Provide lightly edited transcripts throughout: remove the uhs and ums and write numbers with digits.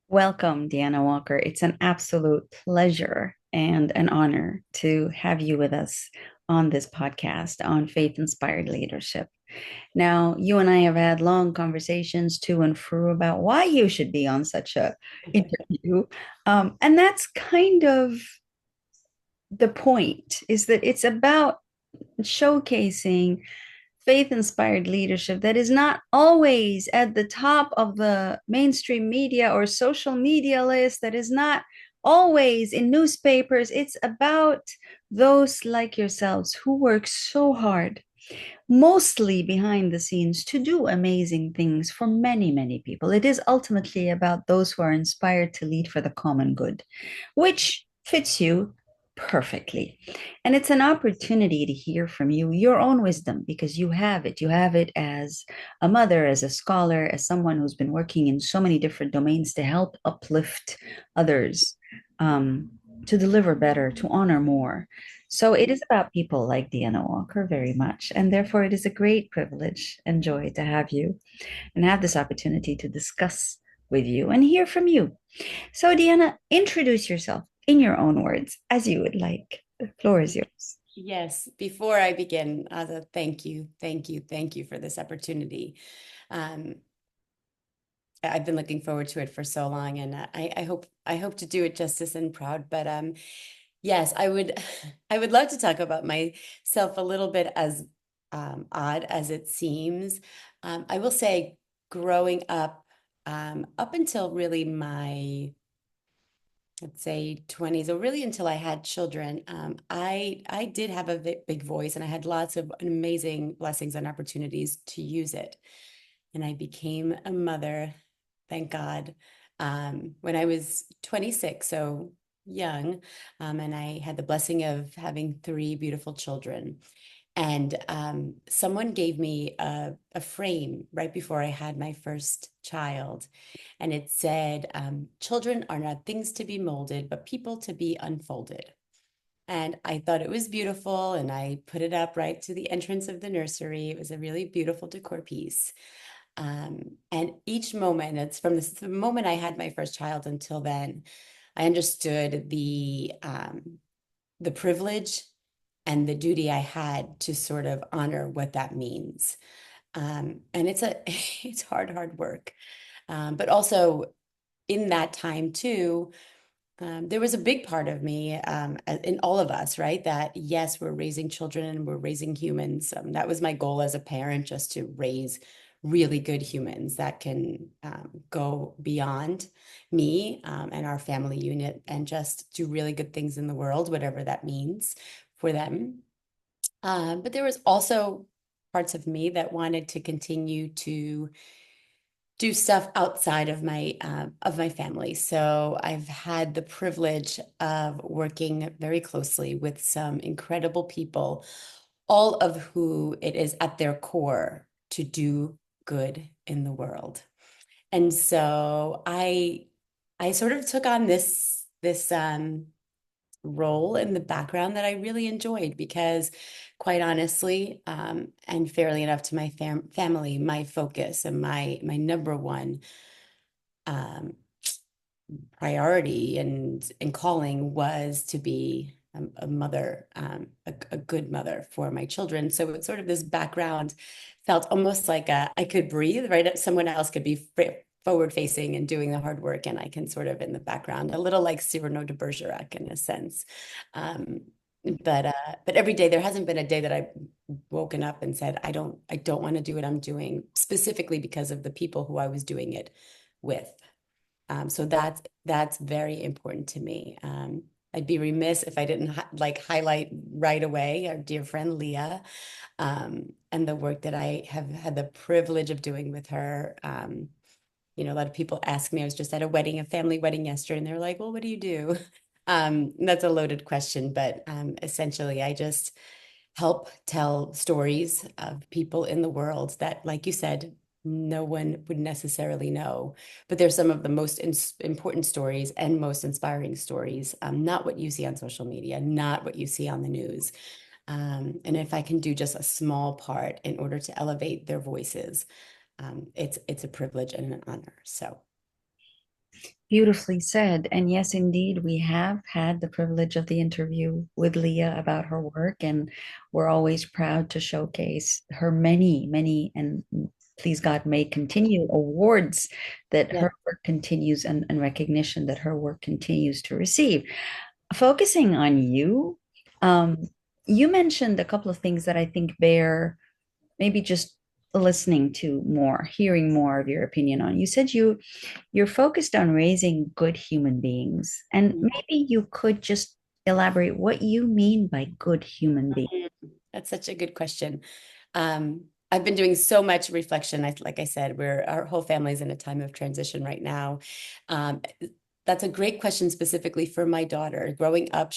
Welcome, Deanna Walker. It's an absolute pleasure and an honor to have you with us on this podcast on faith inspired leadership. Now, you and I have had long conversations to and fro about why you should be on such a interview. And that's kind of the point, is that it's about showcasing faith inspired leadership that is not always at the top of the mainstream media or social media list, that is not always in newspapers. It's about those like yourselves who work so hard, mostly behind the scenes, to do amazing things for many, many people. It is ultimately about those who are inspired to lead for the common good, which fits you perfectly. And it's an opportunity to hear from you your own wisdom, because you have it. You have it as a mother, as a scholar, as someone who's been working in so many different domains to help uplift others, um, to deliver better, to honor more. So it is about people like Deana Walker very much. And therefore, it is a great privilege and joy to have you and have this opportunity to discuss with you and hear from you. So, Deanna, introduce yourself in your own words as you would like. The floor is yours. Yes, before I begin, thank you, thank you, thank you for this opportunity. Um, I've been looking forward to it for so long, and I hope to do it justice and proud. But yes, I would I would love to talk about myself a little bit, as odd as it seems. I will say, growing up, up until really my, let's say, 20s, or really until I had children, I did have a big voice, and I had lots of amazing blessings and opportunities to use it. And I became a mother, thank God, when I was 26, so young, and I had the blessing of having three beautiful children. And someone gave me a frame right before I had my first child. And it said, children are not things to be molded, but people to be unfolded. And I thought it was beautiful. And I put it up right to the entrance of the nursery. It was a really beautiful decor piece. And each moment, it's from the moment I had my first child until then, I understood the privilege and the duty I had to sort of honor what that means. And it's hard work. But also in that time too, there was a big part of me, in all of us, right? That yes, we're raising children and we're raising humans. That was my goal as a parent, just to raise really good humans that can go beyond me, and our family unit, and just do really good things in the world, whatever that means for them. But there was also parts of me that wanted to continue to do stuff outside of my family. So I've had the privilege of working very closely with some incredible people, all of who it is at their core to do good in the world. And so I sort of took on this role in the background that I really enjoyed, because quite honestly, and fairly enough to my family, my focus and my number one um, priority and calling was to be a mother, a good mother for my children. So it's sort of this background felt almost like I could breathe, right? Someone else could be forward facing and doing the hard work, and I can sort of in the background, a little like Cyrano de Bergerac in a sense. Um, but every day there hasn't been a day that I've woken up and said, I don't want to do what I'm doing, specifically because of the people who I was doing it with. So that's very important to me. I'd be remiss if I didn't highlight right away our dear friend Leah, and the work that I have had the privilege of doing with her. A lot of people ask me. I was just at a family wedding yesterday, and they're like, "Well, what do you do?" That's a loaded question, but essentially, I just help tell stories of people in the world that, like you said, no one would necessarily know. But they're some of the most important stories and most inspiring stories, not what you see on social media, not what you see on the news. And if I can do just a small part in order to elevate their voices, it's a privilege and an honor. So Beautifully said. And yes, indeed, we have had the privilege of the interview with Leah about her work, and we're always proud to showcase her many, many, and please God, may continue awards that yeah. her work continues and recognition that her work continues to receive. Focusing on you, um, you mentioned a couple of things that I think bear maybe just listening to more, hearing more of your opinion on. You said you're focused on raising good human beings, and maybe you could just elaborate what you mean by good human being. That's such a good question. I've been doing so much reflection. Like I said, our whole family is in a time of transition right now. Um, that's a great question specifically for my daughter. Growing up,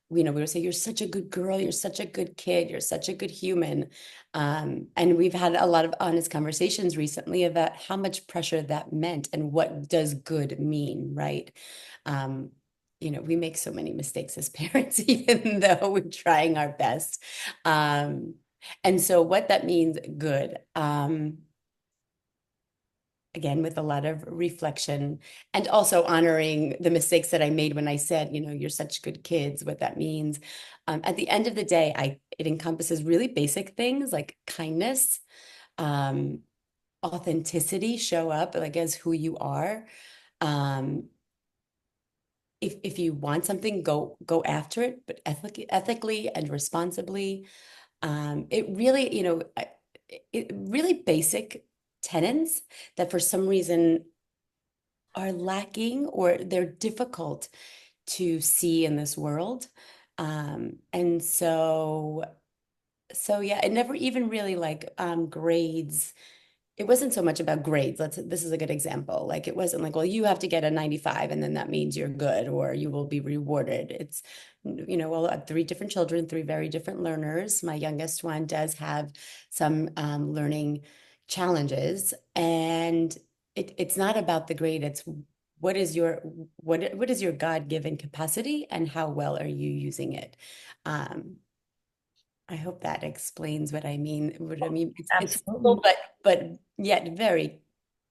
we would say, "You're such a good girl. You're such a good kid. You're such a good human." And we've had a lot of honest conversations recently about how much pressure that meant and what does good mean, right? Um, we make so many mistakes as parents, even though we're trying our best. Um, and so what that means, good. Again, with a lot of reflection and also honoring the mistakes that I made when I said, you're such good kids, what that means. At the end of the day, it encompasses really basic things like kindness, um, authenticity, show up like as who you are. Um, if you want something, go after it, but ethically and responsibly. It really, really basic tenets that for some reason are lacking or they're difficult to see in this world. And so yeah, it never even really like grades. It wasn't so much about grades. This is a good example. Like it wasn't like, well, you have to get a 95 and then that means you're good or you will be rewarded. It's, well, I have three different children, three very different learners. My youngest one does have some learning challenges, and it's not about the grade. It's what is your what is your God-given capacity and how well are you using it? Um, I hope that explains what I mean. What I mean, it's Absolutely. simple, but yet very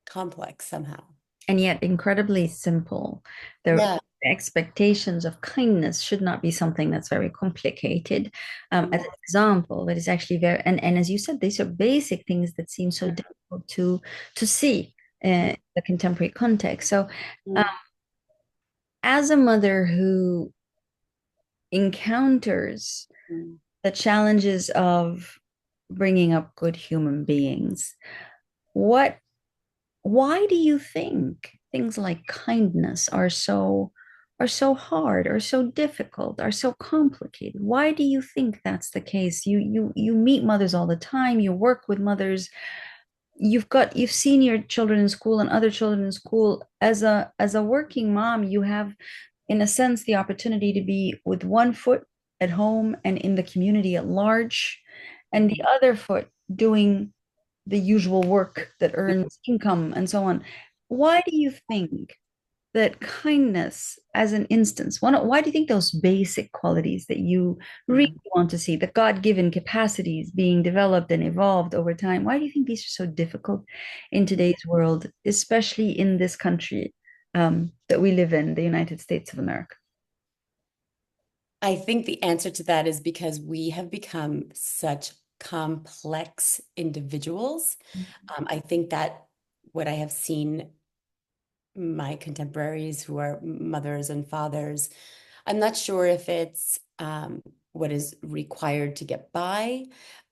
complex somehow. And yet incredibly simple. The Yeah. expectations of kindness should not be something that's very complicated. As an example, it is actually very, and as you said, these are basic things that seem so difficult to see in the contemporary context. So, um, Mm, as a mother who encounters mm, the challenges of bringing up good human beings, what why do you think things like kindness are so hard, are so difficult, are so complicated? Why do you think that's the case? You meet mothers all the time, you work with mothers, you've seen your children in school and other children in school. As a working mom, you have in a sense the opportunity to be with one foot at home and in the community at large, and the mhm. other foot doing the usual work that earns income and so on. Why do you think that kindness, as an instance, why do you think those basic qualities that you really want to see, the God-given capacities being developed and evolved over time, why do you think these are so difficult in today's world, especially in this country that we live in, the United States of America? I think the answer to that is because we have become such complex individuals. I think that what I have seen my contemporaries who are mothers and fathers, I'm not sure if it's what is required to get by.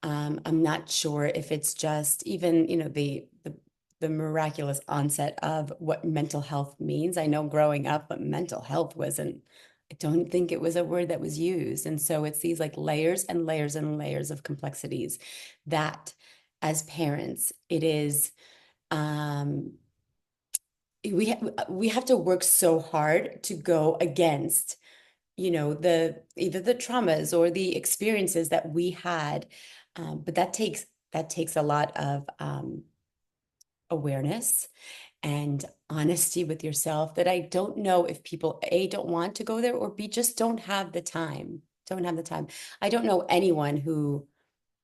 I'm not sure if it's just even, the miraculous onset of what mental health means. I know growing up, but mental health wasn't, I don't think it was a word that was used. And so it's these like layers and layers and layers of complexities that as parents, it is we have to work so hard to go against the either the traumas or the experiences that we had, but that takes a lot of awareness and honesty with yourself that I don't know if people A, don't want to go there, or B, just don't have the time. I don't know anyone who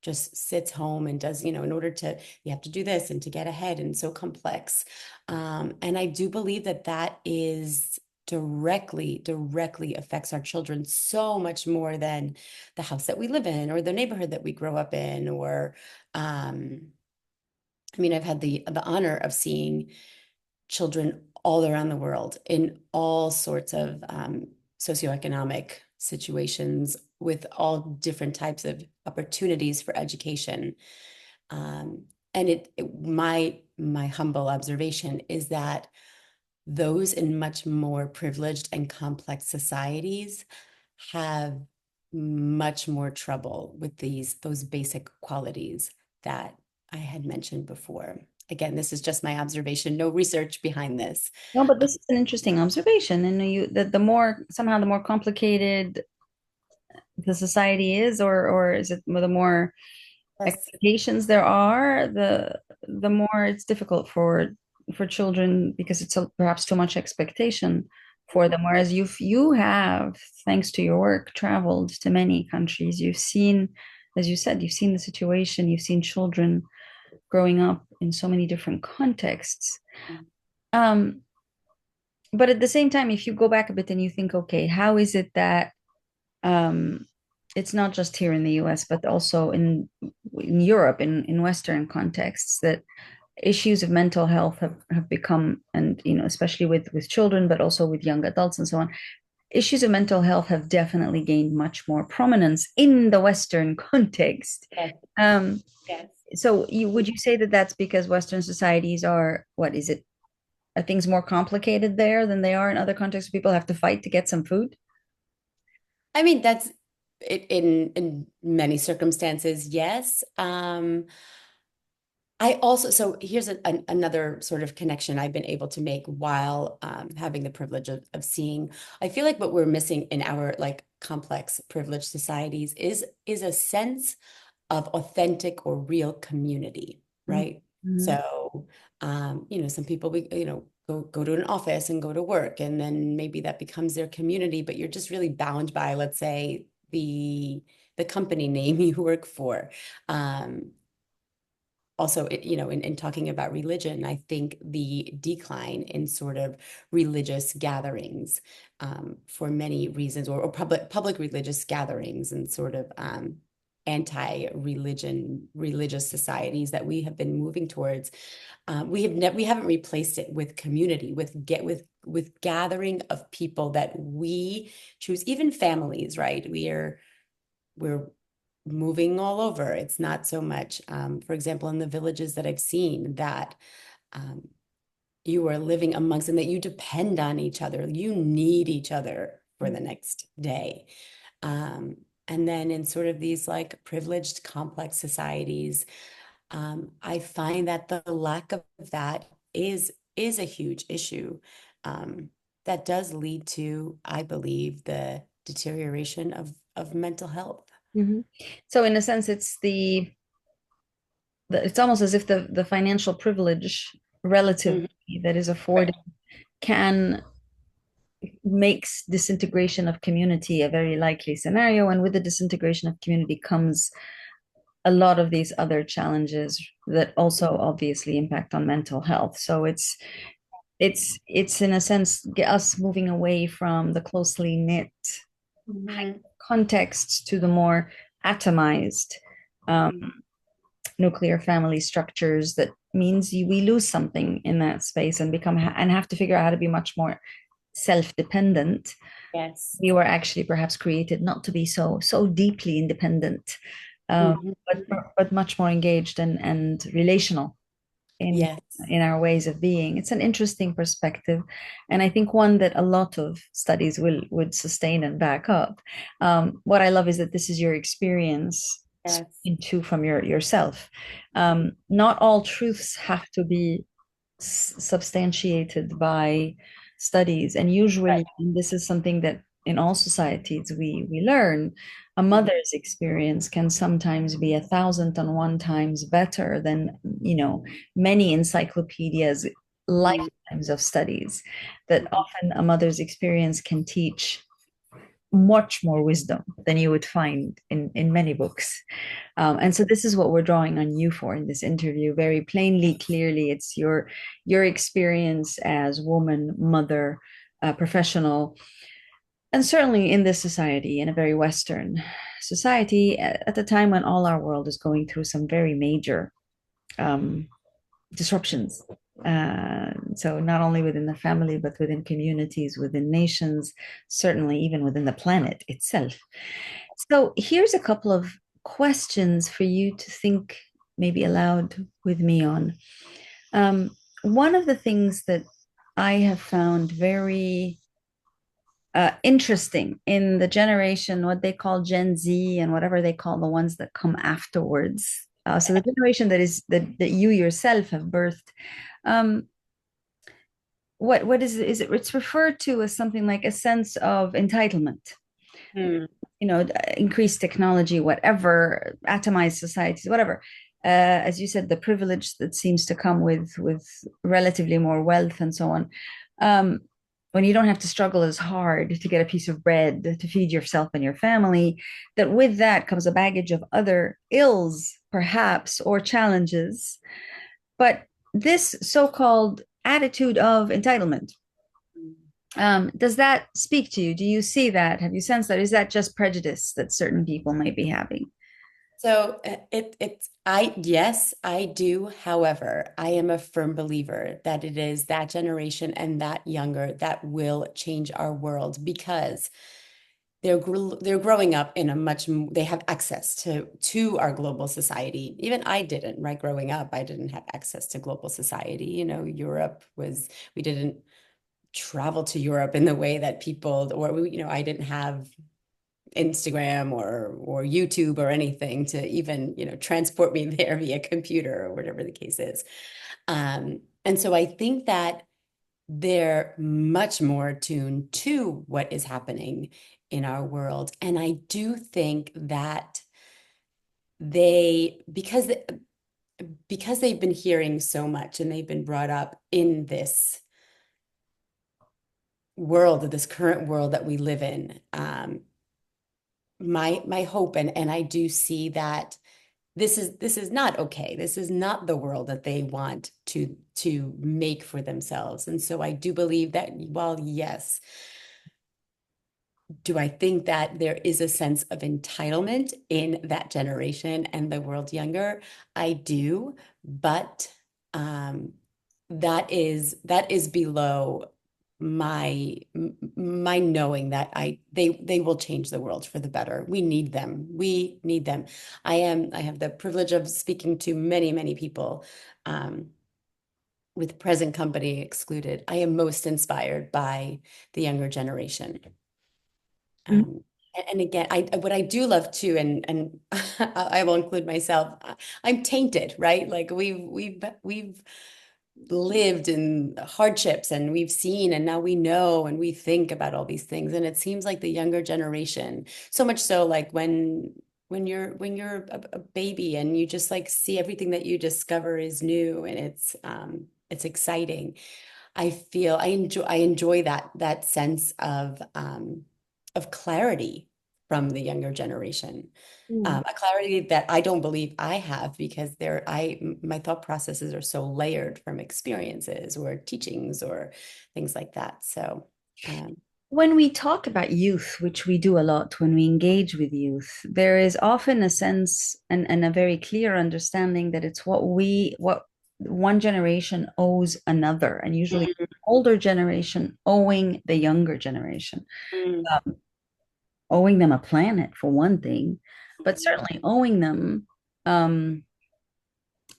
just sits home and does, in order to, you have to do this and to get ahead, and so complex. And I do believe that that is directly affects our children so much more than the house that we live in or the neighborhood that we grow up in, or I mean, I've had the honor of seeing children all around the world in all sorts of socioeconomic situations with all different types of opportunities for education. And my humble observation is that those in much more privileged and complex societies have much more trouble with those basic qualities that I had mentioned before. Again, this is just my observation, no research behind this. No, but this is an interesting observation. And you that the more somehow the more complicated the society is, or is it the more Yes. expectations there are, the more it's difficult for children because it's perhaps too much expectation for them. Whereas you have, thanks to your work, traveled to many countries. You've seen, as you said, you've seen the situation, you've seen children growing up in so many different contexts. Um, but at the same time, if you go back a bit and you think, okay, how is it that um, it's not just here in the US, but also in Europe, in Western contexts, that issues of mental health have become, and especially with children, but also with young adults and so on, issues of mental health have definitely gained much more prominence in the Western context. Yes. Um, Yes. so would you say that that's because Western societies are, what is it? Are things more complicated there than they are in other contexts? People have to fight to get some food. I mean, that's it in many circumstances, yes. I also, so here's another sort of connection I've been able to make while having the privilege of seeing. I feel like what we're missing in our like complex privileged societies is a sense of authentic or real community, right? Mm-hmm. So, some people go to an office and go to work, and then maybe that becomes their community, but you're just really bound by, let's say, the company name you work for. Um, Also, in talking about religion, I think the decline in sort of religious gatherings for many reasons, or public religious gatherings and sort of anti-religion religious societies that we have been moving towards. We haven't replaced it with community, with gathering of people that we choose, even families, right? We're moving all over. It's not so much, for example, in the villages that I've seen, that um, you are living amongst and that you depend on each other. You need each other for the next day. Um, and then in sort of these like privileged, complex societies, I find that the lack of that is a huge issue. Um, that does lead to, I believe, the deterioration of mental health. Mm-hmm. So in a sense, it's almost as if the financial privilege relative Mhm. that is afforded can makes disintegration of community a very likely scenario. And with the disintegration of community comes a lot of these other challenges that also obviously impact on mental health. So it's in a sense us moving away from the closely knit Mhm. contexts to the more atomized um, nuclear family structures. That means we lose something in that space and become and have to figure out how to be much more self-dependent. Yes. We were actually perhaps created not to be so deeply independent, Mhm. but much more engaged and relational in Yes. in our ways of being. It's an interesting perspective, and I think one that a lot of studies will would sustain and back up. What I love is that this is your experience Yes. into from yourself. Not all truths have to be substantiated by studies. And Right. usually, and this is something that in all societies we learn, a mother's experience can sometimes be 1,000 and 1 times better than, many encyclopedias, Mhm. lifetimes of studies, that Mhm. often a mother's experience can teach much more wisdom than you would find in many books. And so this is what we're drawing on you for in this interview. Very plainly, clearly, it's your experience as woman, mother, professional, and certainly in this society, in a very Western society, at the time when all our world is going through some very major um, disruptions. So not only within the family, but within communities, within nations, certainly even within the planet itself. So here's a couple of questions for you to think maybe aloud with me on. Um, One of the things that I have found very interesting in the generation, what they call Gen Z and whatever they call the ones that come afterwards. So the generation that you yourself have birthed. Um, what is it? It's referred to as something like a sense of entitlement. Mm. Increased technology, whatever, atomized societies, whatever. As you said, the privilege that seems to come with relatively more wealth and so on. Um, when you don't have to struggle as hard to get a piece of bread to feed yourself and your family, that with that comes a baggage of other ills, perhaps, or challenges. But this so-called attitude of entitlement, does that speak to you? Do you see that? Have you sensed that? Is that just prejudice that certain people might be having? So it's I yes, I do. However, I am a firm believer that it is that generation and that younger that will change our world because they're growing up in a they have access to our global society. Even I didn't, right? Growing up, I didn't have access to global society. Europe was we didn't travel to Europe in the way that people or I didn't have Instagram or YouTube or anything to even, transport me there via computer or whatever the case is. And so I think that they're much more attuned to what is happening in our world. And I do think that because they've been hearing so much and they've been brought up in this world, this current world that we live in, my hope and I do see that this is not okay. This is not the world that they want to make for themselves. And so I do believe that while yes, do I think that there is a sense of entitlement in that generation and the world younger? I do, but um, that is below my knowing that they will change the world for the better. We need them. We need them. I have the privilege of speaking to many people, um, with present company excluded. I am most inspired by the younger generation. Mhm. And again, what I do love too, and I will include myself. I'm tainted, right? Like we've lived in hardships and we've seen and now we know and we think about all these things. And it seems like the younger generation, so much so like when you're a baby and you just like see everything that you discover is new and it's exciting. I enjoy that sense of clarity from the younger generation. Mm. A clarity that I don't believe I have because my thought processes are so layered from experiences or teachings or things like that. So, um, When we talk about youth, which we do a lot when we engage with youth, there is often a sense and a very clear understanding that it's what one generation owes another, and usually mm, older generation owing the younger generation, mm, owing them a planet for one thing, but mm, certainly owing them um,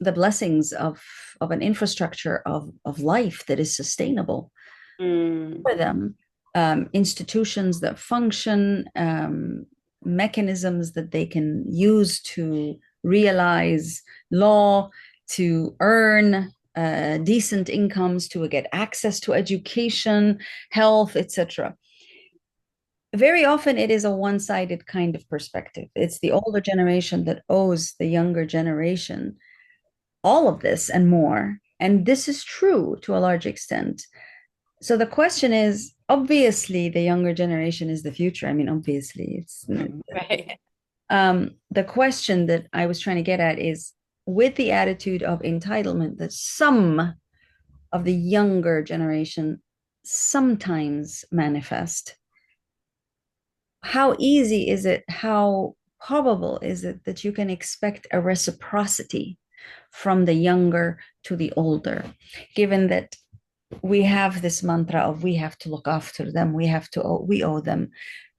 the blessings of an infrastructure of life that is sustainable mm, for them, institutions that function, mechanisms that they can use to realize law, to earn decent incomes, to get access to education, health, etc. Very often it is a one-sided kind of perspective. It's the older generation that owes the younger generation all of this and more. And this is true to a large extent. So the question is, obviously the younger generation is the future. I mean, obviously, it's Right. the question that I was trying to get at is with the attitude of entitlement that some of the younger generation sometimes manifest. How easy is it? How probable is it that you can expect a reciprocity from the younger to the older, given that we have this mantra of we have to look after them, we owe them.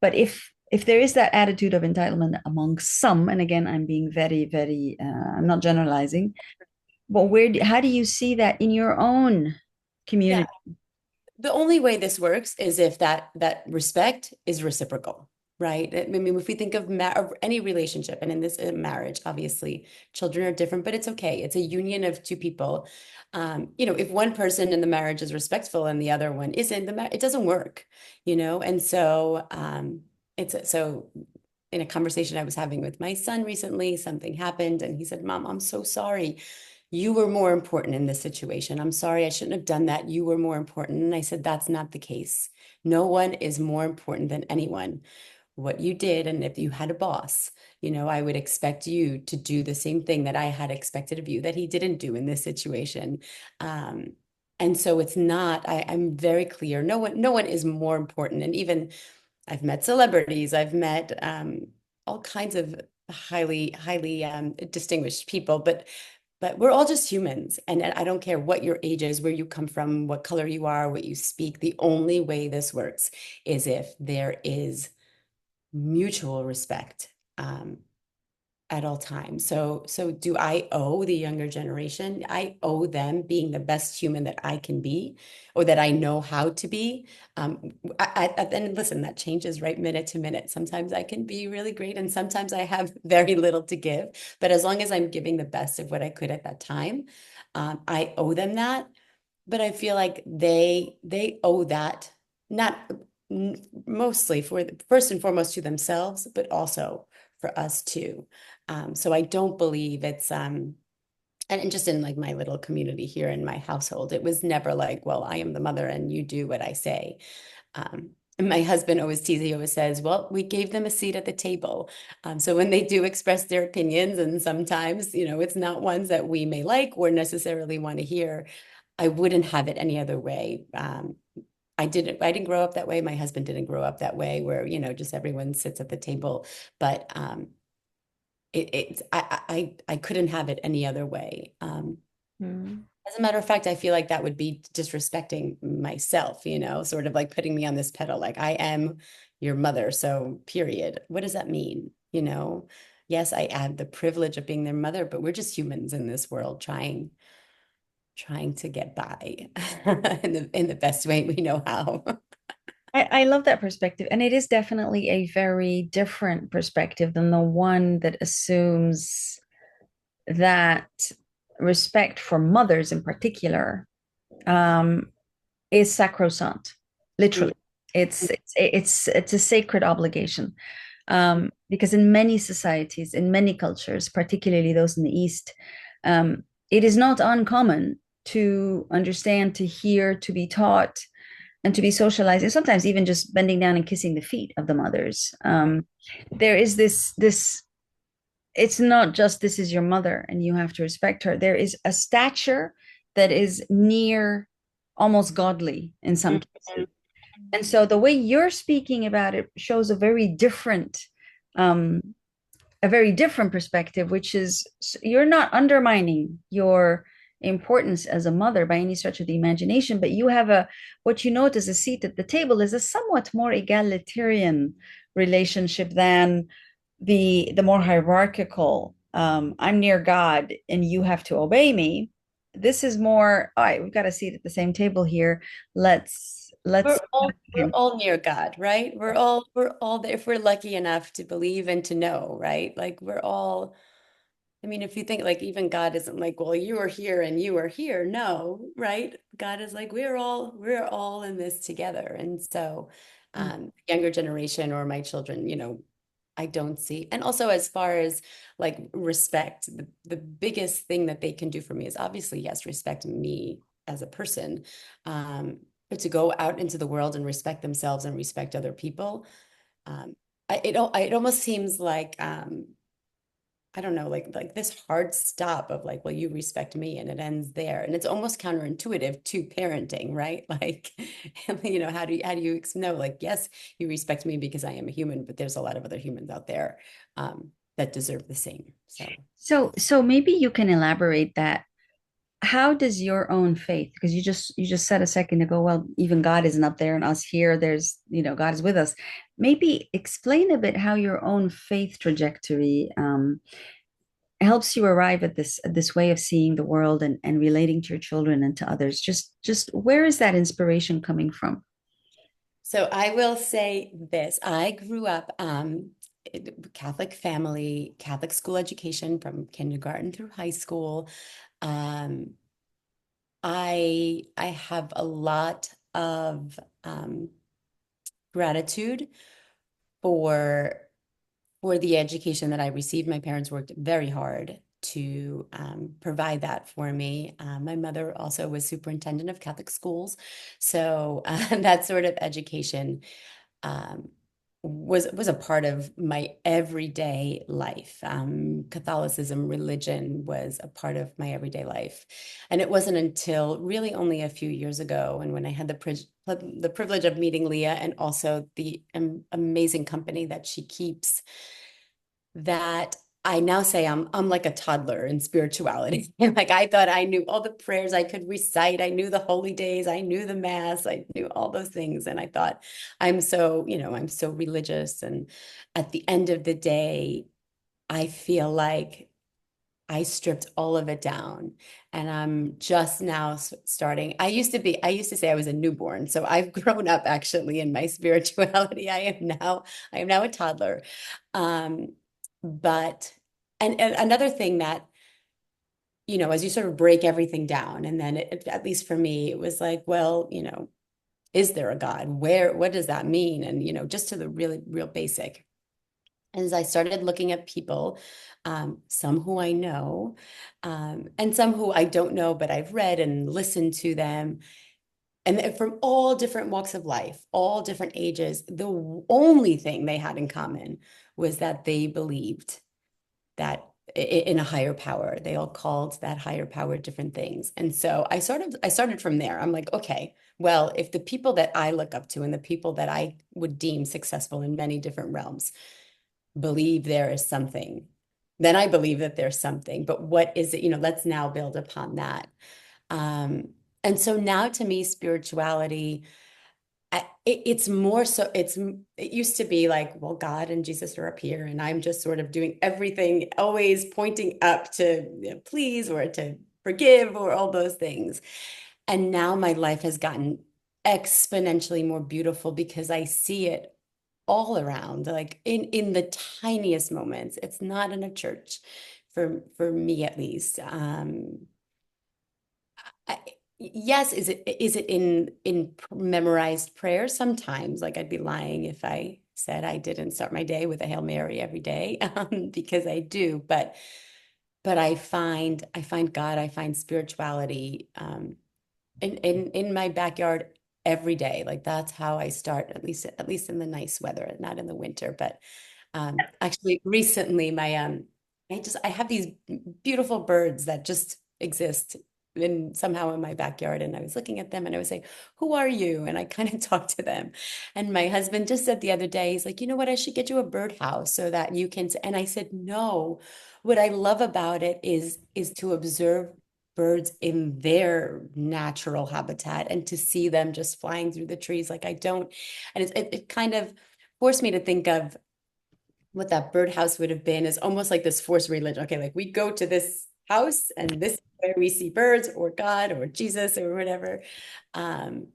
But if there is that attitude of entitlement among some, and again, I'm being very, I'm not generalizing, but how do you see that in your own Yeah. community? The only way this works is if that respect is reciprocal, right? I mean, if we think of of any relationship, and in this marriage, obviously, children are different, but it's okay. It's a union of two people. If one person in the marriage is respectful and the other one isn't, it doesn't work, And so, so in a conversation I was having with my son recently, something happened, and he said, "Mom, I'm so sorry. You were more important in this situation. I'm sorry, I shouldn't have done that. You were more important." And I said, "That's not the case. No one is more important than anyone. What you did, and if you had a boss, I would expect you to do the same thing that I had expected of you that he didn't do in this situation." Um, and so it's not, I'm very clear. No one is more important. And even I've met celebrities, I've met all kinds of highly distinguished people, but we're all just humans. And I don't care what your age is, where you come from, what color you are, what you speak. The only way this works is if there is mutual respect. At all times. So do I owe the younger generation? I owe them being the best human that I can be, or that I know how to be. And listen, that changes right minute to minute. Sometimes I can be really great, and sometimes I have very little to give. But as long as I'm giving the best of what I could at that time, I owe them that. But I feel like they owe that not mostly for first and foremost to themselves, but also for us too. So I don't believe it's and just in like my little community here in my household, it was never like, well, I am the mother and you do what I say. And my husband always teases, he always says, well, we gave them a seat at the table. So when they do express their opinions, and sometimes, it's not ones that we may like or necessarily want to hear, I wouldn't have it any other way. I didn't grow up that way. My husband didn't grow up that way, where, just everyone sits at the table. But I couldn't have it any other way. Mm. As a matter of fact, I feel like that would be disrespecting myself, sort of like putting me on this pedal, like I am your mother. So period. What does that mean? Yes, I have the privilege of being their mother, but we're just humans in this world trying to get by in the best way we know how. I love that perspective, and it is definitely a very different perspective than the one that assumes that respect for mothers in particular um, is sacrosanct. Literally, it's a sacred obligation because in many societies, in many cultures, particularly those in the East, it is not uncommon to understand, to hear, to be taught, and to be socialized, and sometimes even just bending down and kissing the feet of the mothers. There is this. It's not just this is your mother and you have to respect her. There is a stature that is near almost godly in some cases. And so the way you're speaking about it shows um, a very different perspective, which is you're not undermining your importance as a mother by any stretch of the imagination, but you have what you note as a seat at the table is a somewhat more egalitarian relationship than the more hierarchical. I'm near God and you have to obey me. This is more, all right, we've got a seat at the same table here. Let's We're all near God, right? We're all there if we're lucky enough to believe and to know, right? Like we're all, I mean, if you think like even God isn't like, well, you are here and you are here. No, right? God is like, we're all in this together. And so younger generation or my children, I don't see. And also as far as like respect, the biggest thing that they can do for me is obviously, yes, respect me as a person. but to go out into the world and respect themselves and respect other people. Um, it almost seems like I don't know, like this hard stop of like, well, you respect me, and it ends there. And it's almost counterintuitive to parenting, right? Like, how do you know, like, yes, you respect me because I am a human, but there's a lot of other humans out there that deserve the same. So So maybe you can elaborate that. How does your own faith, because you just said a second ago, well, even God isn't up there and us here, there's, God is with us. Maybe explain a bit how your own faith trajectory helps you arrive at this way of seeing the world and relating to your children and to others. Just where is that inspiration coming from? So I will say this. I grew up Catholic family, Catholic school education from kindergarten through high school. Um, I have a lot of gratitude for for the education that I received. My parents worked very hard to provide that for me. My mother also was superintendent of Catholic schools, so that sort of education um, was a part of my everyday life. Catholicism, religion was a part of my everyday life, and it wasn't until really only a few years ago, and when I had the privilege of meeting Leah and also the amazing company that she keeps, that I now say I'm like a toddler in spirituality. Like I thought I knew all the prayers I could recite. I knew the holy days. I knew the mass. I knew all those things. And I thought I'm so religious. And at the end of the day, I feel like I stripped all of it down, and I'm just now starting. I used to say I was a newborn. So I've grown up actually in my spirituality. I am now a toddler. Um, but, and another thing that, as you sort of break everything down, and then at least for me, it was like, well, is there a God? What does that mean? And, just to the really real basic. And as I started looking at people, some who I know, and some who I don't know, but I've read and listened to them, and from all different walks of life, all different ages, the only thing they had in common was that they believed that in a higher power. They all called that higher power different things. And so I started from there. I'm like, okay, well, if the people that I look up to and the people that I would deem successful in many different realms believe there is something, then I believe that there's something. But what is it? Let's now build upon that. And so now to me, spirituality, it's more so, it used to be like, well, God and Jesus are up here, and I'm just sort of doing everything, always pointing up to please or to forgive or all those things. And now my life has gotten exponentially more beautiful because I see it all around, like in the tiniest moments. It's not in a church for me at least. I, yes, is it in memorized prayers? Sometimes, like I'd be lying if I said I didn't start my day with a Hail Mary every day, because I do. But I find God, I find spirituality in my backyard every day. Like that's how I start, at least in the nice weather, not in the winter. But actually, recently, I have these beautiful birds that just exist in somehow in my backyard, and I was looking at them, and I was saying, "Who are you?" And I kind of talked to them. And my husband just said the other day, he's like, "You know what? I should get you a birdhouse so that you can." And I said, "No. What I love about it is to observe birds in their natural habitat and to see them just flying through the trees like I don't." And it kind of forced me to think of what that birdhouse would have been, is almost like this forced religion. Okay, like we go to this house and this is where we see birds or God or Jesus or whatever. Um,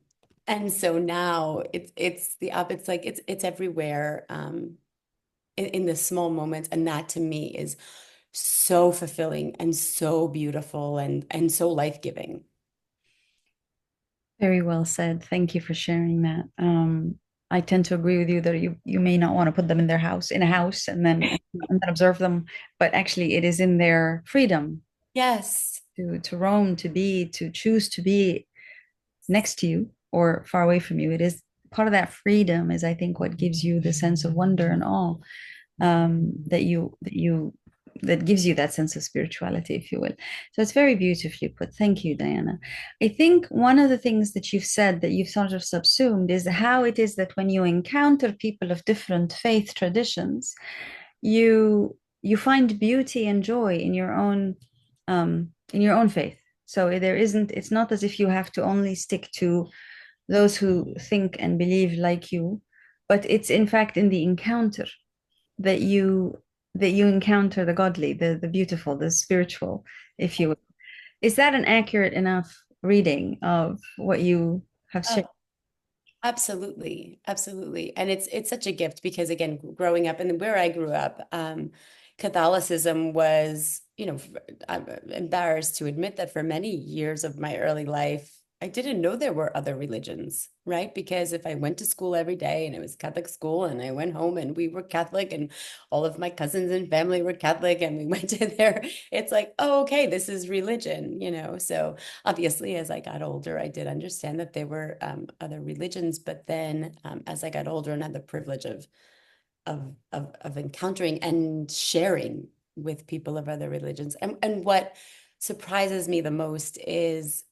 and so now it's the up, it's like it's everywhere, in the small moments. And that to me is so fulfilling and so beautiful and so life-giving. Very well said. Thank you for sharing that. I tend to agree with you that you may not want to put them in their house, in a house, and then observe them, but actually it is in their freedom Yes. to roam, to be, to choose to be next to you. or far away from you. It is part of that freedom is, I think, what gives you the sense of wonder and awe, that gives you that sense of spirituality, if you will. So it's very beautifully put. Thank you, Diana. I think one of the things that you've said that you've sort of subsumed is how it is that when you encounter people of different faith traditions, you find beauty and joy in your own faith. So there isn't, it's not as if you have to only stick to those who think and believe like you, but it's in fact in the encounter that you encounter the godly, the beautiful, the spiritual, if you will. Is that an accurate enough reading of what you have shared? Oh, absolutely, absolutely. And it's such a gift because again, growing up and where I grew up, Catholicism was, I'm embarrassed to admit that for many years of my early life, I didn't know there were other religions, right? Because if I went to school every day and it was Catholic school and I went home and we were Catholic and all of my cousins and family were Catholic and we went to there, it's like, oh, okay, this is religion, So obviously, as I got older, I did understand that there were other religions, but then as I got older and had the privilege of encountering and sharing with people of other religions, and what surprises me the most is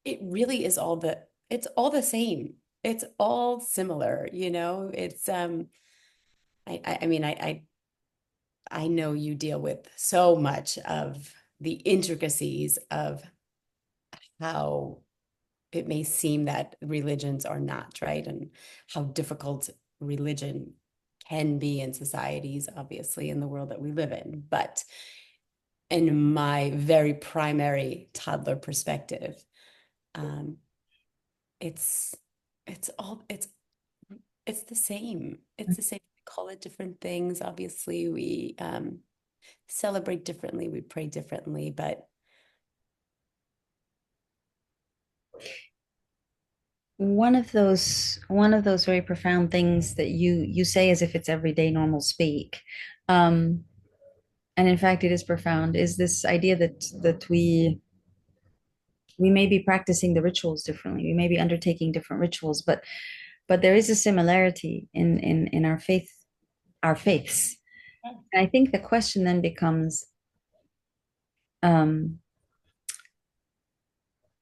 it really is it's all the same. It's all similar, It's I mean I know you deal with so much of the intricacies of how it may seem that religions are not, right? And how difficult religion can be in societies, obviously, in the world that we live in. But in my very primary toddler perspective, um, it's it's all it's the same. It's the same. We call it different things. Obviously, we celebrate differently, we pray differently, but One of those very profound things that you say as if it's everyday normal speak, um, and in fact it is profound, is this idea that we may be practicing the rituals differently, we may be undertaking different rituals, but there is a similarity in our faiths. And I think the question then becomes, um,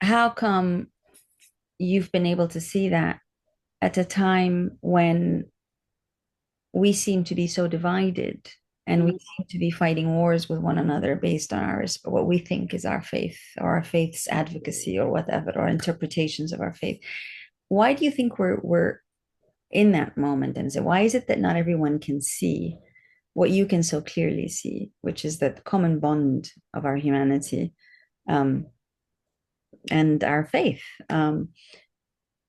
how come you've been able to see that at a time when we seem to be so divided, and we mm, seem to be fighting wars with one another based on what we think is our faith or our faith's advocacy or whatever, or interpretations of our faith? Why do you think we're in that moment? And so why is it that not everyone can see what you can so clearly see, which is that common bond of our humanity, um, and our faith?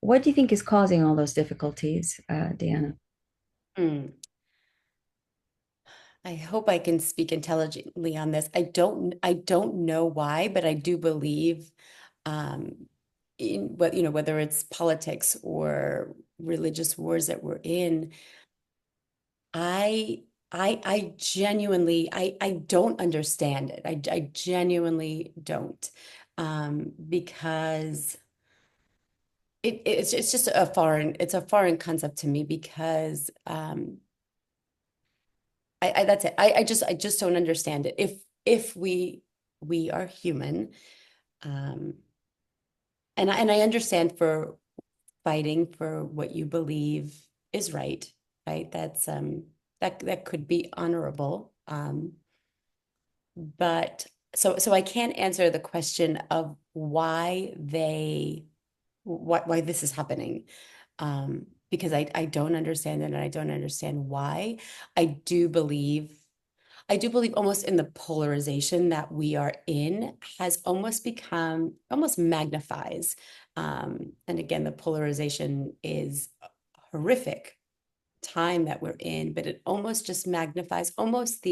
What do you think is causing all those difficulties, Deanna? mm. I hope I can speak intelligently on this. I don't know why, but I do believe um in what whether it's politics or religious wars that we're in, I genuinely I don't understand it. I genuinely don't. Because it's just a foreign concept to me because I that's it. I just don't understand it. If we are human, um, and I understand for fighting for what you believe is right, right? That could be honorable. But so I can't answer the question of why this is happening. Because I don't understand it and I don't understand why. I do believe I do believe almost in the polarization that we are in has almost become almost magnifies. And again, the polarization is a horrific time that we're in, but it almost just magnifies almost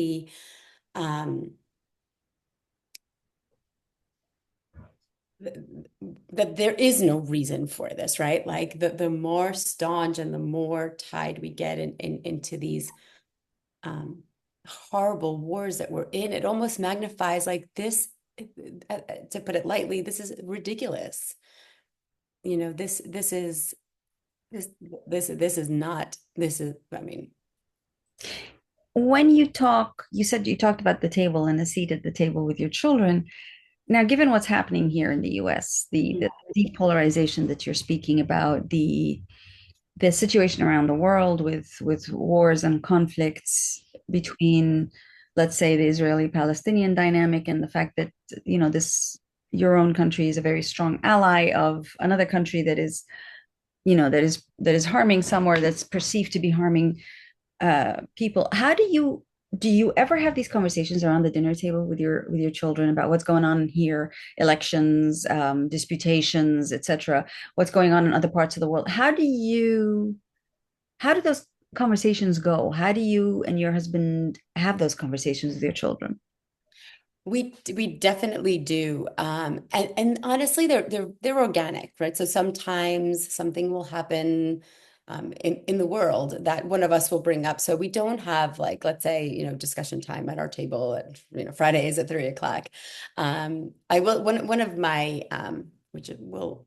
um, that there is no reason for this, right? Like the more staunch and the more tied we get into these um, horrible wars that we're in, it almost magnifies like this, to put it lightly, this is ridiculous. this is this this is not this is I mean, When you talk, you said you talked about the table and the seat at the table with your children. Now, given what's happening here in the US, the depolarization that you're speaking about, the situation around the world with wars and conflicts between, let's say, the Israeli-Palestinian dynamic, and the fact that, this your own country is a very strong ally of another country that is, that is harming somewhere, that's perceived to be harming people. How do you ever have these conversations around the dinner table with your children about what's going on here, elections, disputations, etc., what's going on in other parts of the world? How do those conversations go? How do you and your husband have those conversations with your children? we definitely do. And honestly, they're organic, right? So sometimes something will happen in the world that one of us will bring up. So we don't have, like, let's say, discussion time at our table at, Fridays at 3 o'clock. I will one of my which will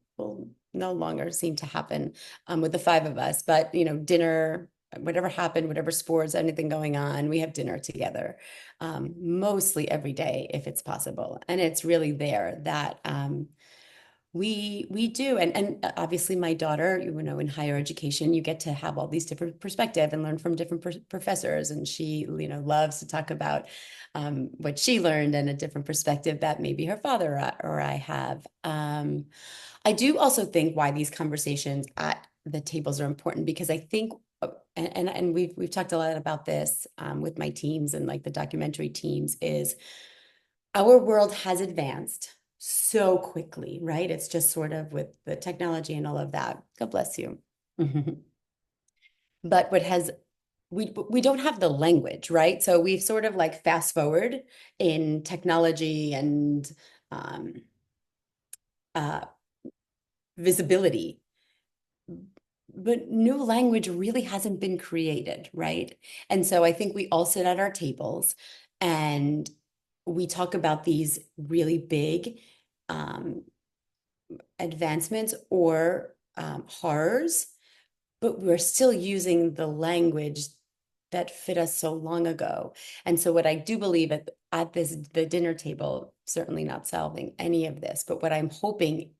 no longer seem to happen with the five of us, but dinner, whatever happened, whatever sports, anything going on, we have dinner together, mostly every day if it's possible. And it's really there that we do. And obviously my daughter, in higher education, you get to have all these different perspective and learn from different professors. And she, loves to talk about what she learned and a different perspective that maybe her father or I have. I do also think why these conversations at the tables are important, because I think and we've talked a lot about this with my teams and like the documentary teams, is our world has advanced so quickly, right? It's just sort of with the technology and all of that. God bless you. But we don't have the language, right? So we've sort of like fast forward in technology and um, uh, visibility, but new language really hasn't been created, right? And so I think we all sit at our tables and we talk about these really big um, advancements or horrors, but we're still using the language that fit us so long ago. And so what I do believe at the dinner table, certainly not solving any of this, but what I'm hoping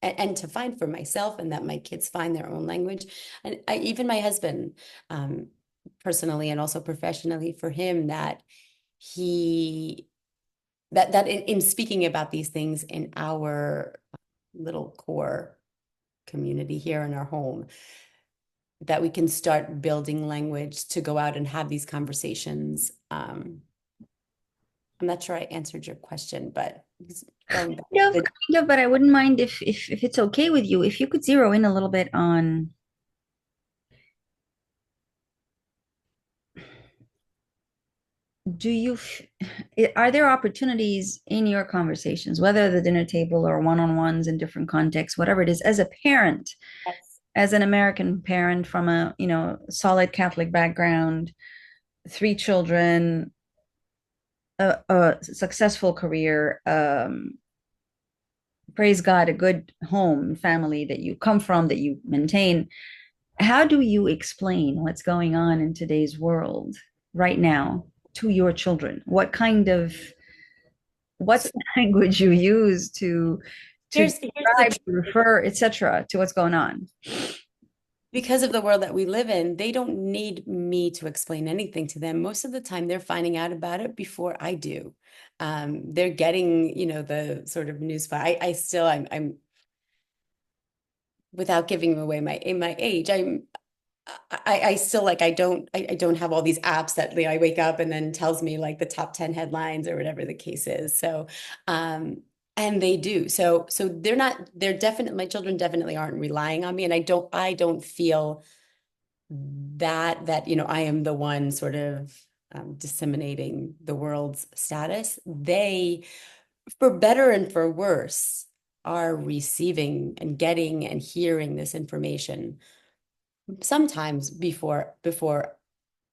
and to find for myself, and that my kids find their own language. And even my husband, um, personally and also professionally, for him, that he that in speaking about these things in our little core community here in our home, that we can start building language to go out and have these conversations. I'm not sure I answered your question, but going back Kind of, to kind of, but I wouldn't mind if it's okay with you, if you could zero in a little bit on, do you are there opportunities in your conversations, whether the dinner table or one-on-ones in different contexts, whatever it is, as a parent, as an American parent from a, solid Catholic background, three children, a successful career, praise God, a good home family that you come from, that you maintain. How do you explain what's going on in today's world right now to your children? What's so the language you use to here's the describe, to refer, etc., to what's going on? because of the world that we live in, they don't need me to explain anything to them. Most of the time, they're finding out about it before I do. They're getting, the sort of news. I still, I'm without giving away my age. I still, like, I don't have all these apps that I wake up and then tells me like the top 10 headlines or whatever the case is. So, and they do. So they're definitely, my children definitely aren't relying on me. And I don't feel that I am the one sort of disseminating the world's status. They, for better and for worse, are receiving and getting and hearing this information sometimes before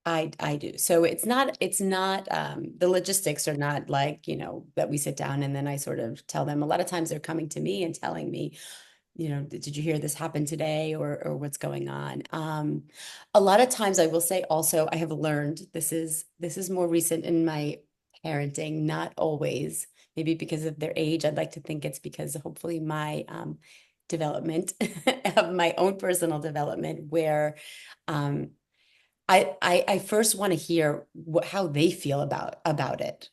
I do. So it's not the logistics are not like, that we sit down and then I sort of tell them. A lot of times they're coming to me and telling me, did you hear this happen today or what's going on? A lot of times I will say also, I have learned this is more recent in my parenting, not always, maybe because of their age. I'd like to think it's because hopefully my development of my own personal development where um, I first want to hear how they feel about it.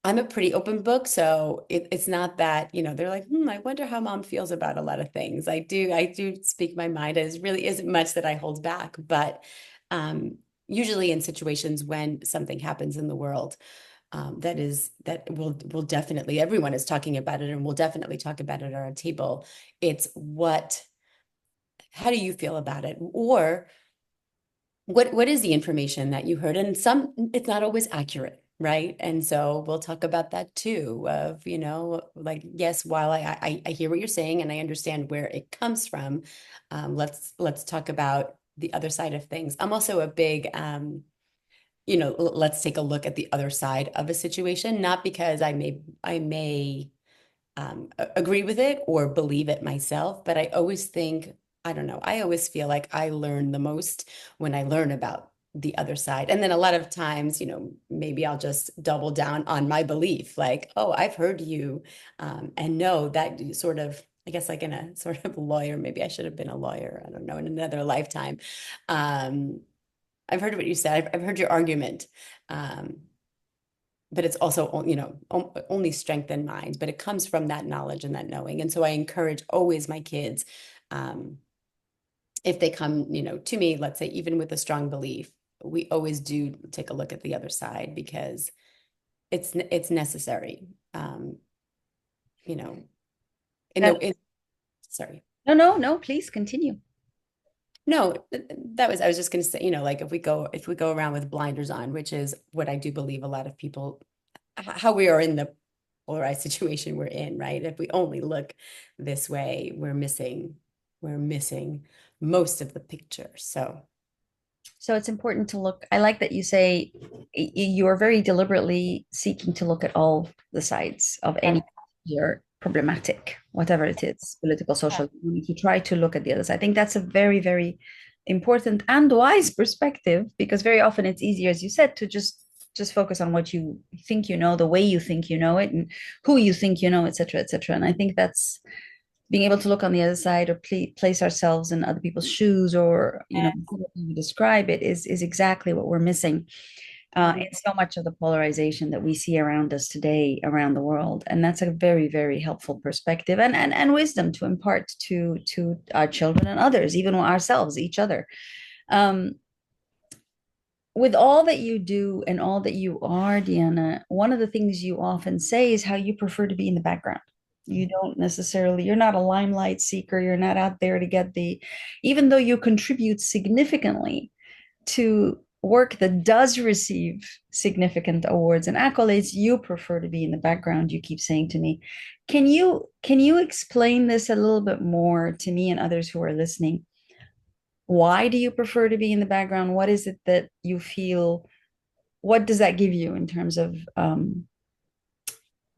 I'm a pretty open book, so it's not that, they're like, I wonder how mom feels about a lot of things. I do speak my mind. It really isn't much that I hold back, but usually in situations when something happens in the world, that will definitely, everyone is talking about it, and we'll definitely talk about it at our table. It's how do you feel about it? Or what is the information that you heard? And it's not always accurate, right? And so we'll talk about that too, of, like, yes, while I hear what you're saying and I understand where it comes from, let's talk about the other side of things. I'm also a big let's take a look at the other side of a situation, not because I may agree with it or believe it myself, but I always think, I don't know, I always feel like I learn the most when I learn about the other side. And then a lot of times, maybe I'll just double down on my belief, like, oh, I've heard you, and know that sort of, I guess, like in a sort of lawyer, maybe I should have been a lawyer, I don't know, in another lifetime. Um, I've heard what you said. I've heard your argument. Um, but it's also, only strength in mind, but it comes from that knowledge and that knowing. And so I encourage always my kids, um, if they come, to me, let's say, even with a strong belief, we always do take a look at the other side because it's necessary. You know, in That, the, in, sorry. no, no, no, please continue. No, I was just going to say, like if we go around with blinders on, which is what I do believe a lot of people, how we are in the polarized situation we're in, right? If we only look this way, we're missing most of the picture. So, So it's important to look. I like that you say you are very deliberately seeking to look at all the sides of yeah. any your problematic, whatever it is, political, social. You need to try to look at the other side. I think that's a very, very important and wise perspective because very often it's easier, as you said, to just focus on what you think you know, the way you think you know it, and who you think you know, et cetera, et cetera. And I think that's being able to look on the other side or place ourselves in other people's shoes or you describe it is exactly what we're missing in so much of the polarization that we see around us today around the world, and that's a very, very helpful perspective and wisdom to impart to our children and others, even ourselves, each other. um, with all that you do and all that you are, Deanna, one of the things you often say is how you prefer to be in the background. You don't necessarily, you're not a limelight seeker. You're not out there to get even though you contribute significantly to work that does receive significant awards and accolades, you prefer to be in the background, you keep saying to me. Can you explain this a little bit more to me and others who are listening? Why do you prefer to be in the background? What is it that you feel? What does that give you in terms of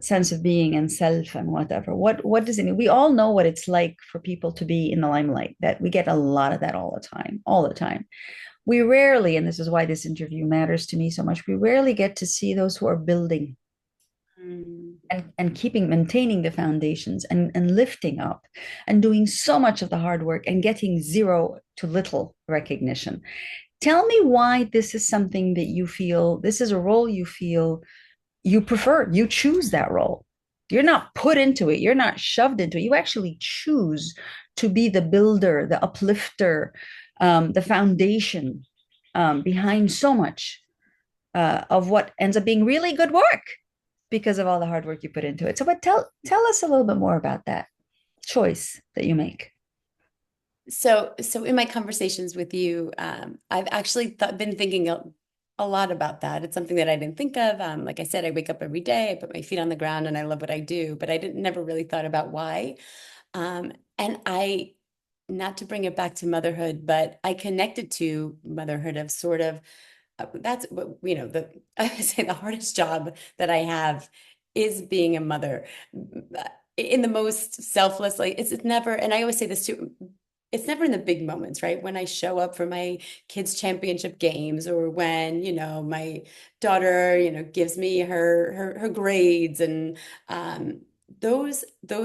sense of being and self and whatever? What does it mean? We all know what it's like for people to be in the limelight. That we get a lot of that all the time, all the time. We rarely, and this is why this interview matters to me so much, we rarely get to see those who are building Mm. and keeping maintaining the foundations and lifting up and doing so much of the hard work and getting zero to little recognition. Tell me why this is something that you feel, this is a role you feel you prefer, you choose that role. You're not put into it, you're not shoved into it. You actually choose to be the builder, the uplifter, the foundation behind so much of what ends up being really good work because of all the hard work you put into it. So, but tell us a little bit more about that choice that you make. So in my conversations with you, I've actually been thinking a lot about that. It's something that I didn't think of. Like I said, I wake up every day, I put my feet on the ground, and I love what I do, but I didn't never really thought about why. And not to bring it back to motherhood, but I connected to motherhood of sort of that's what I would say the hardest job that I have is being a mother. in the most selfless, like it's never, and I always say this too, it's never in the big moments, right? When I show up for my kids' championship games, or when, my daughter, gives me her grades, and those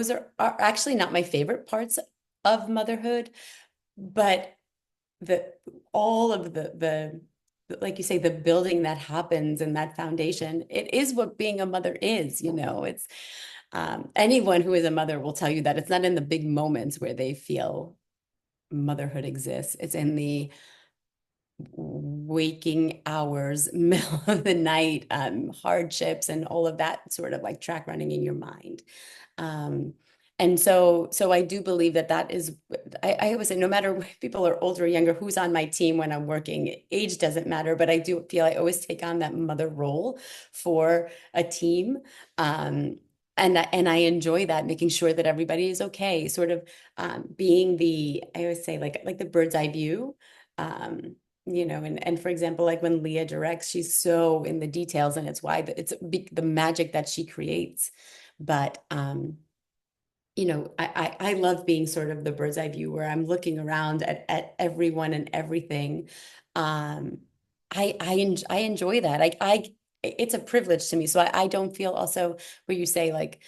are actually not my favorite parts of motherhood, but the all of the like you say, the building that happens and that foundation, it is what being a mother is. It's anyone who is a mother will tell you that it's not in the big moments where they feel motherhood exists. It's in the waking hours, middle of the night, hardships, and all of that sort of like track running in your mind. Um, and so I do believe that is, I always say, no matter if people are older or younger, who's on my team when I'm working, age doesn't matter, but I do feel I always take on that mother role for a team. And I enjoy that, making sure that everybody is okay, sort of being I always say like the bird's eye view. And for example, like when Leah directs, she's so in the details, and it's why it's the magic that she creates. But I love being sort of the bird's eye view, where I'm looking around at everyone and everything. Um, I enjoy that. It's a privilege to me. So I don't feel also where you say like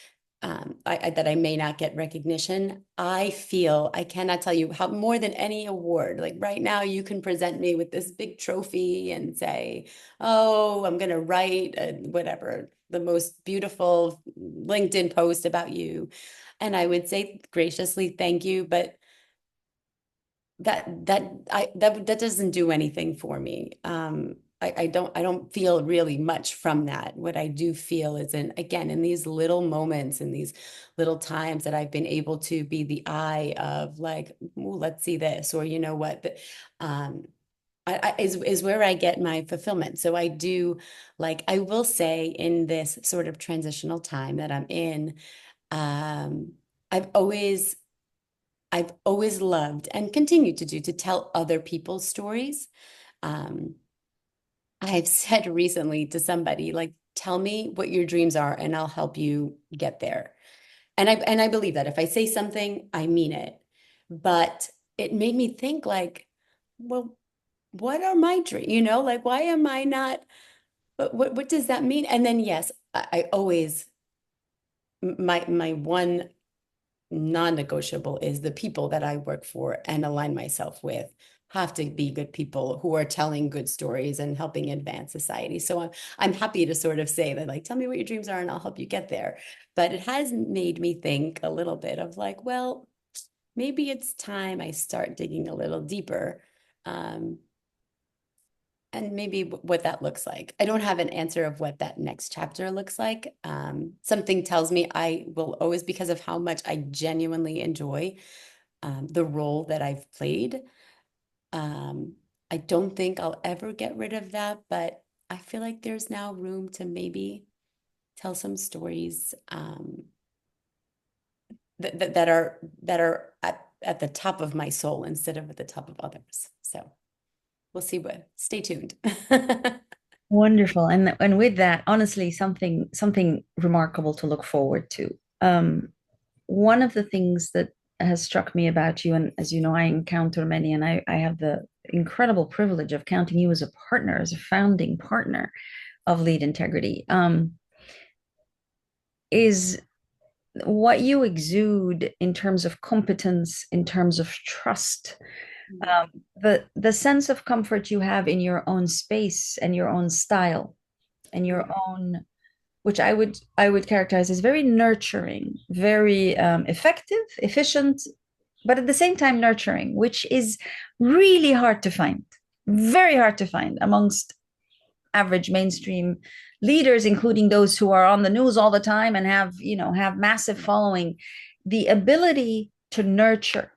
that I may not get recognition. I feel I cannot tell you how more than any award. Like right now, you can present me with this big trophy and say, "Oh, I'm gonna write whatever the most beautiful LinkedIn post about you." And I would say graciously, thank you, but that doesn't do anything for me. I don't feel really much from that. What I do feel is in these little moments, in these little times that I've been able to be the eye of like, "Ooh, let's see this," or you know what, um, is where I get my fulfillment. So I do, like, I will say, in this sort of transitional time that I'm in, um, I've always I've always loved and continue to tell other people's stories. Um, I've said recently to somebody, like, tell me what your dreams are and I'll help you get there. And I believe that if I say something, I mean it. But it made me think like, well, what are my dreams? Like, why am I not, what does that mean? And then yes, I always, my one non-negotiable is the people that I work for and align myself with have to be good people who are telling good stories and helping advance society. So I'm happy to sort of say that, like, tell me what your dreams are and I'll help you get there. But it has made me think a little bit of like, well, maybe it's time I start digging a little deeper. Um, and maybe what that looks like. I don't have an answer of what that next chapter looks like. Something tells me I will always, because of how much I genuinely enjoy the role that I've played. Um, I don't think I'll ever get rid of that, but I feel like there's now room to maybe tell some stories that are at the top of my soul instead of at the top of others. So we'll see stay tuned. Wonderful. And with that, honestly, something remarkable to look forward to. One of the things that has struck me about you, and as you know, I encounter many, and I have the incredible privilege of counting you as a partner, as a founding partner of Lead Integrity, is what you exude in terms of competence, in terms of trust, the sense of comfort you have in your own space and your own style and your own, which I would characterize as very nurturing, very effective, efficient, but at the same time nurturing, which is really hard to find, very hard to find amongst average mainstream leaders, including those who are on the news all the time and have massive following. The ability to nurture,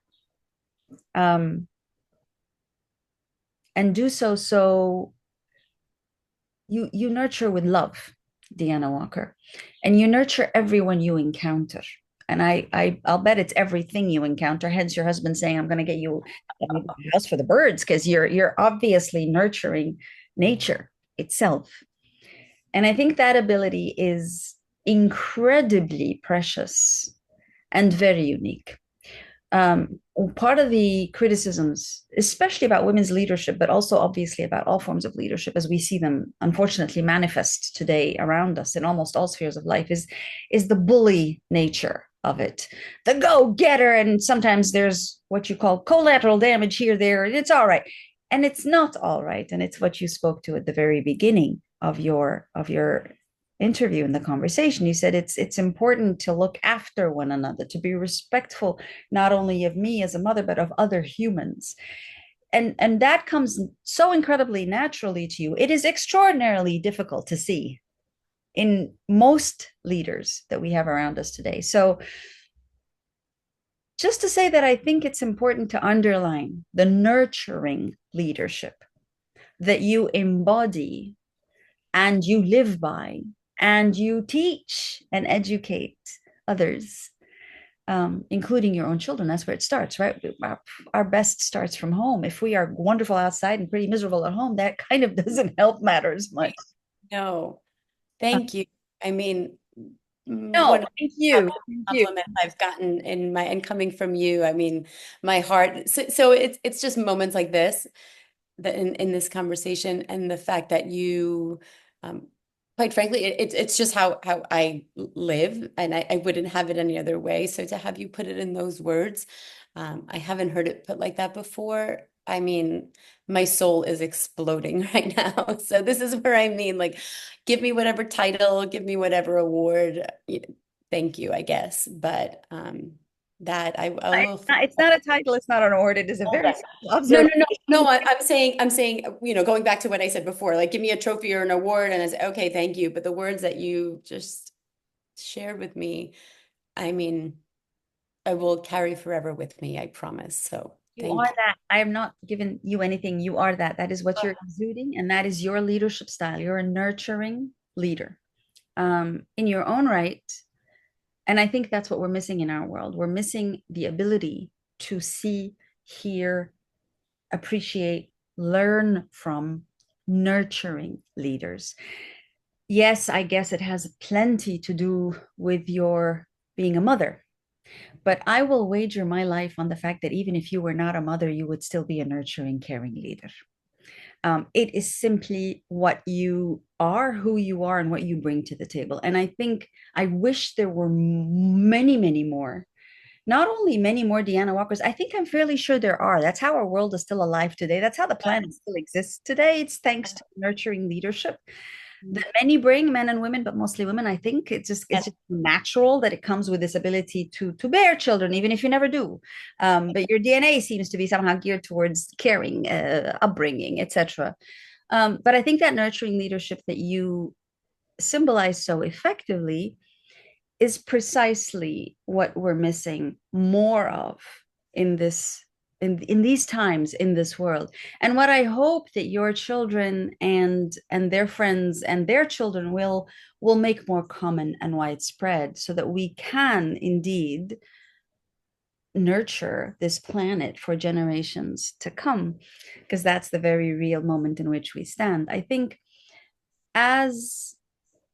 um, and do so you nurture with love, Deanna Walker, and you nurture everyone you encounter. And I'll bet it's everything you encounter. Hence, your husband saying, "I'm going to get you a house for the birds," because you're obviously nurturing nature itself. And I think that ability is incredibly precious and very unique. um, Part of the criticisms, especially about women's leadership, but also obviously about all forms of leadership as we see them unfortunately manifest today around us in almost all spheres of life, is the bully nature of it, the go-getter. And sometimes there's what you call collateral damage here, there, and it's all right. And it's not all right. And it's what you spoke to at the very beginning of your interview in the conversation. You said it's important to look after one another, to be respectful not only of me as a mother but of other humans. And that comes so incredibly naturally to you. It is extraordinarily difficult to see in most leaders that we have around us today. So just to say that I think it's important to underline the nurturing leadership that you embody and you live by and you teach and educate others, including your own children. That's where it starts, right? Our best starts from home. If we are wonderful outside and pretty miserable at home, that kind of doesn't help matters much. No, Uh, thank you. I mean, no, one of thank the you. happiest Thank you. compliments I've gotten in my and coming from you, I mean, my heart. So it's just moments like this that in this conversation and the fact that you um quite frankly it's just how I live and I wouldn't have it any other way. So to have you put it in those words, I haven't heard it put like that before. I mean, my soul is exploding right now. So this is where I mean, like, give me whatever title, give me whatever award. Thank you, I guess. But that I will It's not a title, it's not an award. It is a hold very that. simple No, observation. no, no, no. I'm saying, going back to what I said before, like, give me a trophy or an award, and I say, okay, thank you. But the words that you just shared with me, I mean, I will carry forever with me, I promise. So You are thank that. I am not giving you anything. You are that. That is what you're exuding, and that is your leadership style. You're a nurturing leader, in your own right. And I think that's what we're missing in our world. We're missing the ability to see, hear, appreciate, learn from nurturing leaders. Yes, I guess it has plenty to do with your being a mother, but I will wager my life on the fact that even if you were not a mother, you would still be a nurturing, caring leader. It is simply what you are, who you are, and what you bring to the table. And I think I wish there were many, many more. Not only many more Deana Walkers, I think I'm fairly sure there are. That's how our world is still alive today. That's how the planet still exists today. It's thanks to nurturing leadership you. that many bring, men and women, but mostly women. I think it's just natural that it comes with this ability to bear children, even if you never do. But your DNA seems to be somehow geared towards caring, upbringing, etc. But I think that nurturing leadership that you symbolize so effectively is precisely what we're missing more of in this in these times in this world. And what I hope that your children and their friends and their children will make more common and widespread, so that we can indeed nurture this planet for generations to come, because that's the very real moment in which we stand. I think as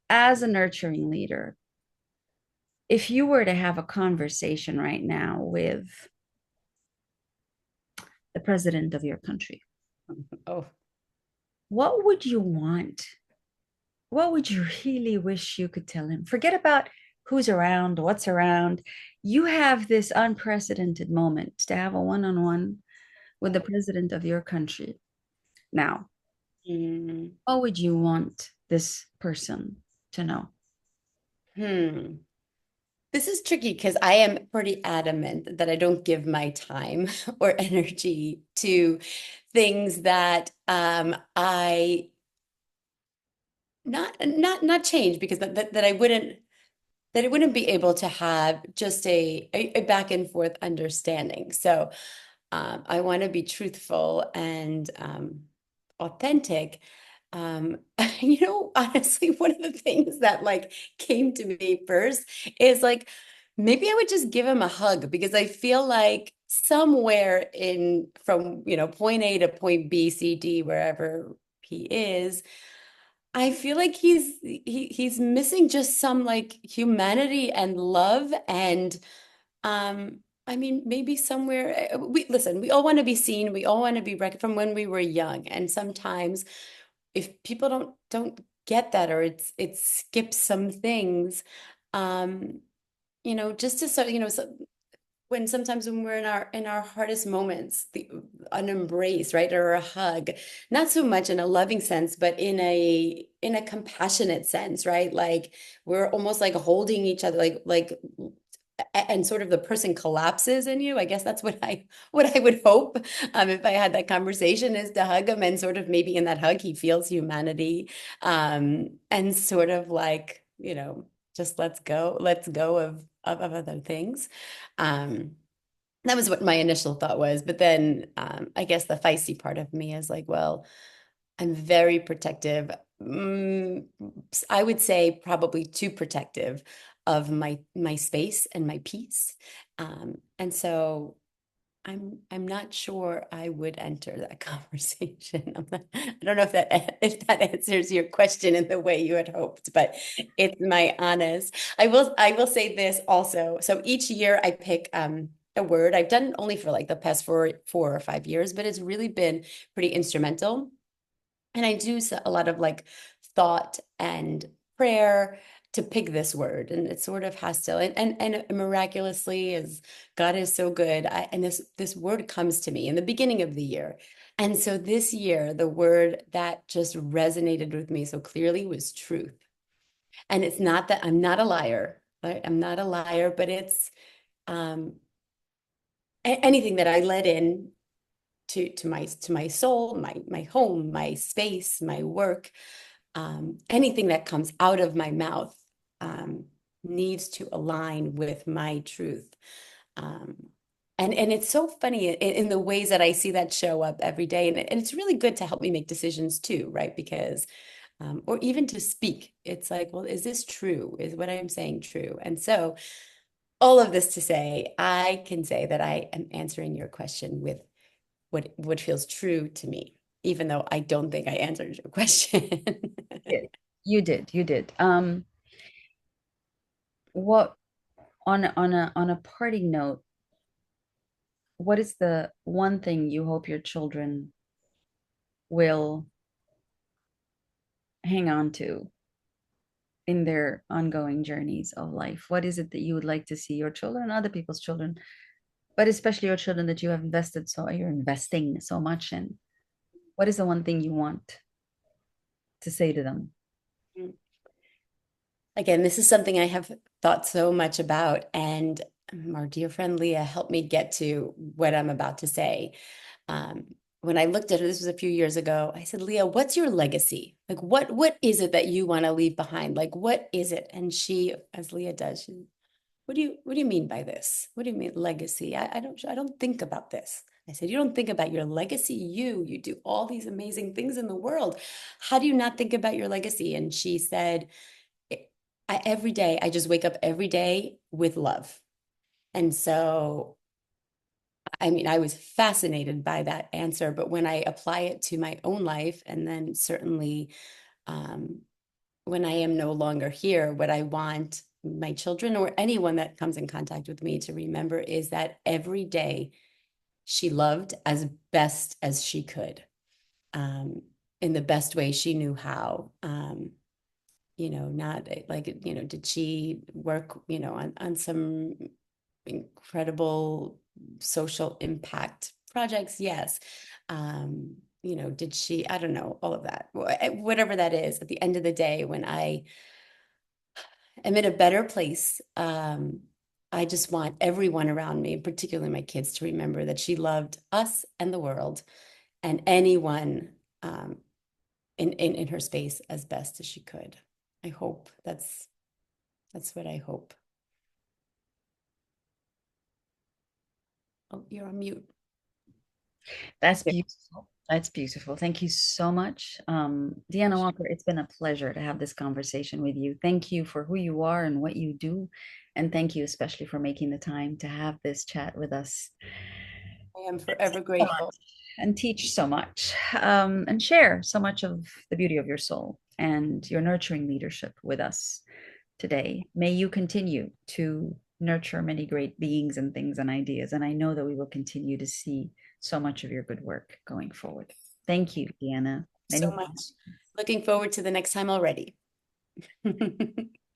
as a nurturing leader, if you were to have a conversation right now with the president of your country, Oh, what would you want? What would you really wish you could tell him? Forget about who's around, what's around. You have this unprecedented moment to have a one on one with the president of your country. Now, mm, what would you want this person to know? hmm. This is tricky because I am pretty adamant that I don't give my time or energy to things that I not change because that I wouldn't be able to have just a back and forth understanding. So I want to be truthful and authentic. Um, honestly, one of the things that like came to me first is like maybe I would just give him a hug because I feel like somewhere in from point A to point B, C, D, wherever he is, I feel like he's missing just some like humanity and love and I mean, maybe somewhere we listen, we all want to be seen, we all want to be recognized from when we were young. And sometimes if people don't get that, or it skips some things, um, just to so when sometimes when we're in our hardest moments, an embrace, right, or a hug, not so much in a loving sense, but in a compassionate sense, right? Like we're almost like holding each other, and sort of the person collapses in you. I guess that's what I would hope, if I had that conversation, is to hug him, and sort of maybe in that hug he feels humanity, and sort of like, just let's go of other things. Um, that was what my initial thought was. But then, I guess the feisty part of me is like, well, I'm very protective. Mm, I would say probably too protective of my space and my peace. And so I'm not sure I would enter that conversation. I don't know if that answers your question in the way you had hoped, but it's my honest. I will say this also. So each year I pick a word. I've done it only for like the past four or 5 years, but it's really been pretty instrumental. And I do a lot of like thought and prayer to pick this word. And it sort of has to, and miraculously, as God is so good, and this word comes to me in the beginning of the year. And so this year, the word that just resonated with me so clearly was truth. And it's not that I'm not a liar, right? I'm not a liar, but it's um, anything that I let in to my soul, my home, my space, my work, anything that comes out of my mouth, um, needs to align with my truth. Um, and it's so funny in the ways that I see that show up every day. And it's really good to help me make decisions too, right? Because or even to speak, it's like, well, is this true? Is what I'm saying true? And so all of this to say, I can say that I am answering your question with what feels true to me, even though I don't think I answered your question. Yeah, you did. What on a parting note, what is the one thing you hope your children will hang on to in their ongoing journeys of life? What is it that you would like to see your children, other people's children, but especially your children that you're investing so much in? What is the one thing you want to say to them? Again, this is something I have thought so much about, and our dear friend Leah helped me get to what I'm about to say. Um, when I looked at her, this was a few years ago, I said, Leah, what's your legacy? Like, what is it that you want to leave behind? Like, what is it? And she, as Leah does, what do you mean by this? What do you mean legacy? I don't think about this. I said, you don't think about your legacy. You do all these amazing things in the world. How do you not think about your legacy? And she said, every day, I just wake up every day with love. And so, I mean, I was fascinated by that answer, but when I apply it to my own life, and then certainly, um, when I am no longer here, what I want my children or anyone that comes in contact with me to remember is that every day she loved as best as she could, um, in the best way she knew how. Not like, did she work, on some incredible social impact projects? Yes. Did she, I don't know, all of that, whatever that is, at the end of the day, when I am in a better place, I just want everyone around me, particularly my kids, to remember that she loved us and the world and anyone, in her space as best as she could. I hope that's what I hope. Oh, you're on mute. That's Yeah. beautiful. That's beautiful. Thank you so much. Deanna Walker, it's been a pleasure to have this conversation with you. Thank you for who you are and what you do. And thank you especially for making the time to have this chat with us I am forever grateful. and teach so much, and share so much of the beauty of your soul and your nurturing leadership with us today. May you continue to nurture many great beings and things and ideas. And I know that we will continue to see so much of your good work going forward. Thank you, Deanna. So Many much. Looking forward to the next time already.